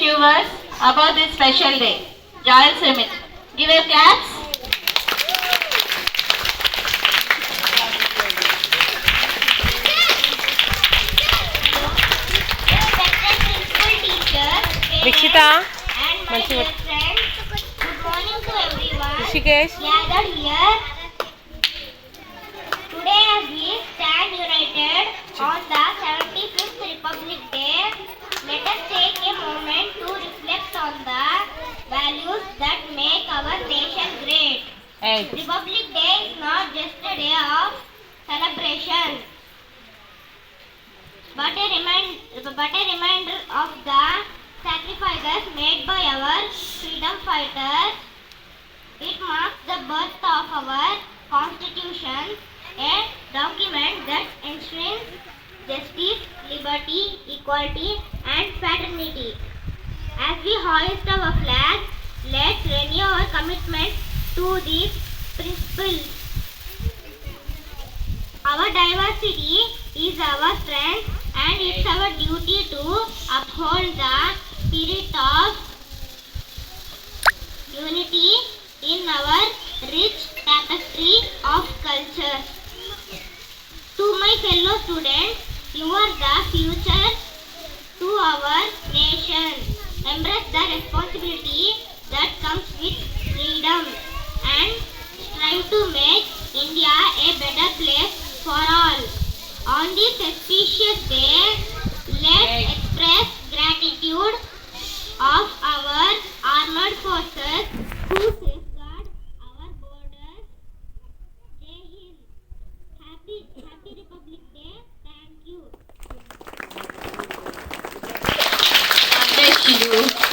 few words about this special day. Joel Smith. Give a claps. Vikshita, And my dear friends, good morning to everyone Rishikesh, gathered here. Today as we stand united on the 75th Republic Day, let us take a moment to reflect on the values that make our nation great. Republic Day is not just a day of celebration, but a reminder of the sacrifices made by our freedom fighters. It marks the birth of our Constitution, a document that enshrines justice, liberty, equality, and fraternity. As we hoist our flag, let's renew our commitment to these principles. Our diversity is our strength, and it's our duty to uphold the spirit of unity in our rich tapestry of culture. To my fellow students, you are the future to our nation. Embrace the responsibility that comes with freedom and strive to make India a better place for all. On this auspicious day, let's express gratitude of our armed forces who safeguard our borders. Jai Hind. Happy Republic Day. Thank you. God bless you.